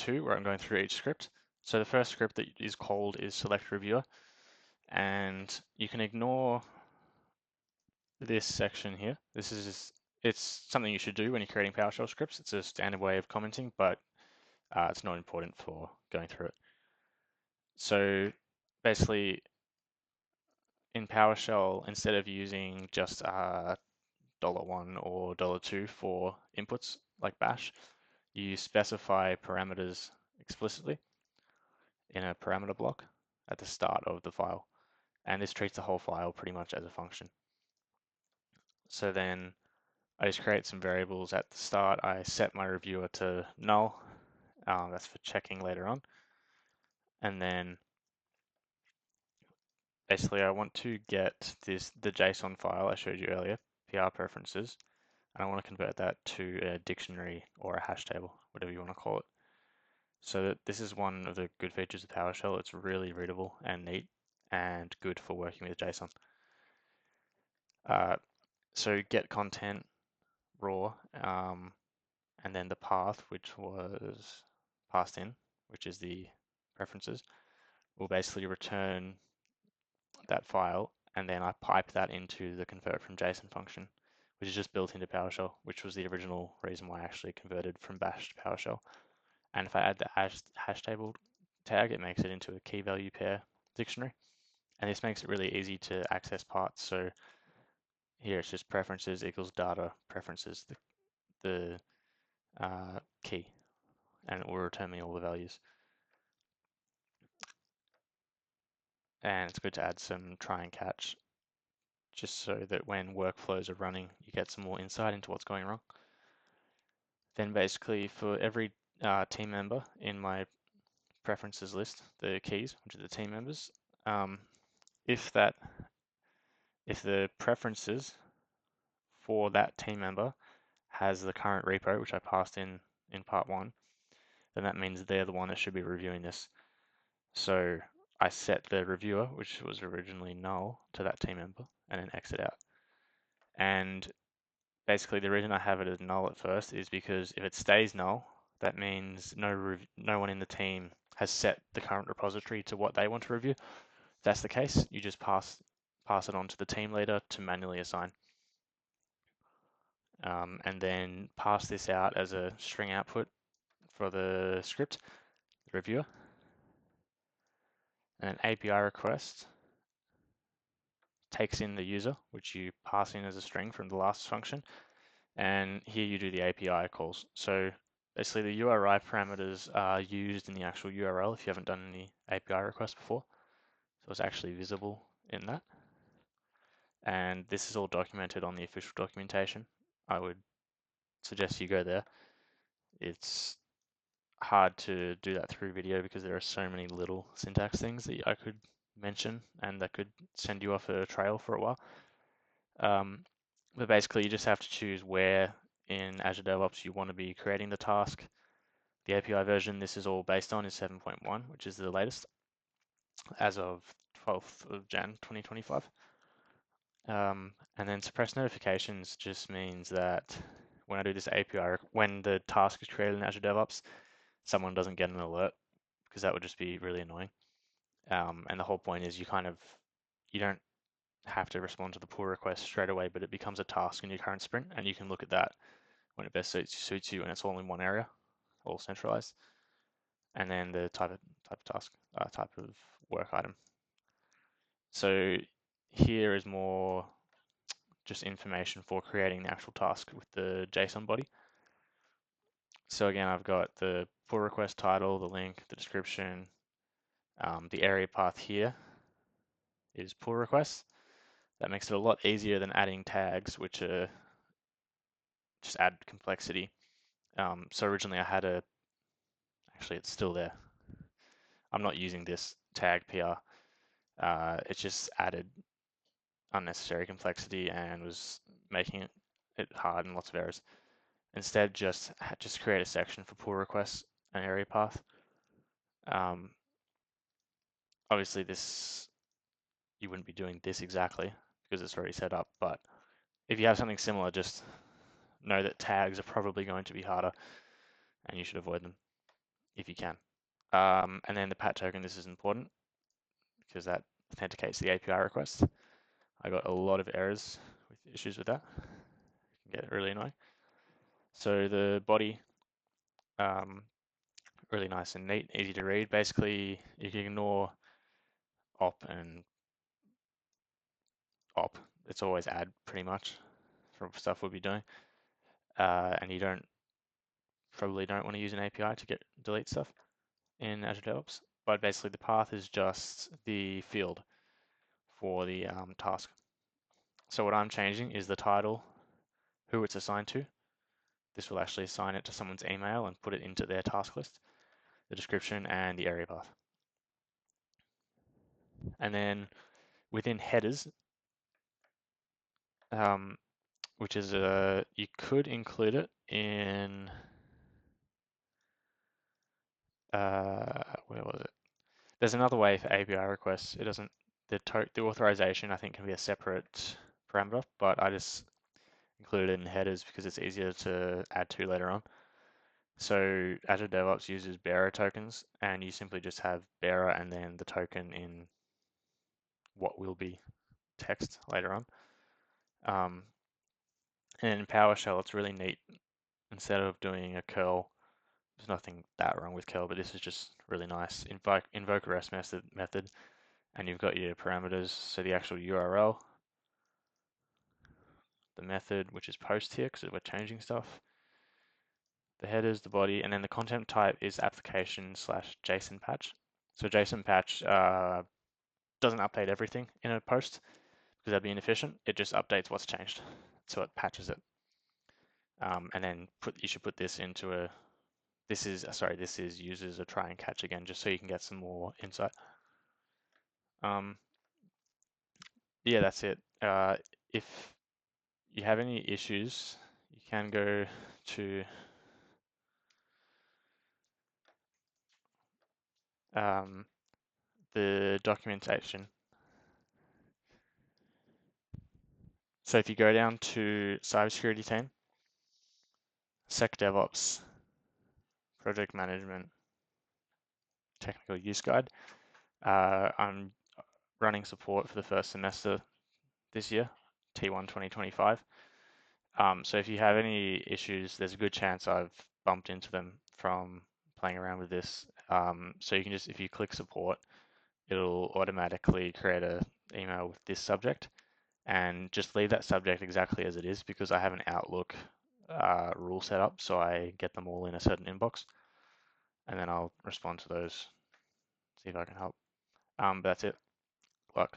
2 where I'm going through each script. So the first script that is called is select reviewer, and you can ignore this section here. It's something you should do when you're creating PowerShell scripts. It's a standard way of commenting, but it's not important for going through it. So basically, in PowerShell, instead of using just $1 or $2 for inputs like bash, you specify parameters explicitly in a parameter block at the start of the file. And this treats the whole file pretty much as a function. So then I just create some variables at the start. I set my reviewer to null. That's for checking later on. And then basically I want to get the JSON file I showed you earlier, PR preferences, and I want to convert that to a dictionary or a hash table, whatever you want to call it. So this is one of the good features of PowerShell. It's really readable and neat and good for working with JSON. So get content raw, and then the path, which was passed in, which is the preferences, will basically return that file, and then I pipe that into the convert from JSON function, which is just built into PowerShell, which was the original reason why I actually converted from Bash to PowerShell. And if I add the hash table tag, it makes it into a key value pair dictionary. And this makes it really easy to access parts. So here it's just preferences equals data preferences, the key, and it will return me all the values. And it's good to add some try and catch just so that when workflows are running, you get some more insight into what's going wrong. Then basically for every team member in my preferences list, the keys, which are the team members, if the preferences for that team member has the current repo, which I passed in part 1, then that means they're the one that should be reviewing this. So I set the reviewer, which was originally null, to that team member and then exit out. And basically the reason I have it as null at first is because if it stays null, that means no one in the team has set the current repository to what they want to review. If that's the case, you just pass it on to the team leader to manually assign. And then pass this out as a string output for the script, the reviewer. And an API request takes in the user, which you pass in as a string from the last function. And here you do the API calls. So basically the URI parameters are used in the actual URL if you haven't done any API requests before. So it's actually visible in that. And this is all documented on the official documentation. I would suggest you go there. It's hard to do that through video because there are so many little syntax things that I could mention and that could send you off a trail for a while. But basically you just have to choose where in Azure DevOps you want to be creating the task. The API version this is all based on is 7.1, which is the latest as of 12th of Jan 2025. And then suppress notifications just means that when I do this API, when the task is created in Azure DevOps, someone doesn't get an alert because that would just be really annoying. And the whole point is you don't have to respond to the pull request straight away, but it becomes a task in your current sprint, and you can look at that when it best suits you, and it's all in one area, all centralized. And then the type of task, type of work item. So here is more just information for creating the actual task with the JSON body. So again, I've got the pull request title, the link, the description, the area path here is pull requests. That makes it a lot easier than adding tags, which are just add complexity. So originally I had actually it's still there. I'm not using this tag PR. It just added unnecessary complexity and was making it hard and lots of errors. Instead, just create a section for pull requests and area path. Obviously you wouldn't be doing this exactly because it's already set up, but if you have something similar, just know that tags are probably going to be harder and you should avoid them. if you can. And then the pat token, this is important because that authenticates the API request. I got a lot of errors with issues with that. It can get really annoying. So the body, really nice and neat, easy to read. Basically, you can ignore op and op. It's always add pretty much from stuff we'll be doing. And you probably don't want to use an API to delete stuff in Azure DevOps. But basically, the path is just the field for the task. So what I'm changing is the title, who it's assigned to. This will actually assign it to someone's email and put it into their task list, the description, and the area path. And then within headers, which is you could include it in where was it? There's another way for API requests. It doesn't the authorization I think can be a separate parameter, but I just include it in headers because it's easier to add to later on. So Azure DevOps uses bearer tokens, and you simply just have bearer and then the token in what will be text later on. And in PowerShell, it's really neat. Instead of doing a curl, there's nothing that wrong with curl, but this is just really nice. Invoke a REST method, and you've got your parameters. So the actual URL, the method, which is post here because we're changing stuff, the headers, the body, and then the content type is application/JSON patch. So JSON patch doesn't update everything in a post because that'd be inefficient. It just updates what's changed, so it patches it. And then you should put this into a. This is users a try and catch again, just so you can get some more insight. Yeah, that's it. If you have any issues, you can go to the documentation. So if you go down to cybersecurity team, Sec DevOps, project management, technical use guide, I'm running support for the first semester this year, T1 2025. So if you have any issues, there's a good chance I've bumped into them from playing around with this. So you can just, if you click support, it'll automatically create an email with this subject, and just leave that subject exactly as it is because I have an Outlook rule set up, so I get them all in a certain inbox, and then I'll respond to those, see if I can help. But that's it. Luck.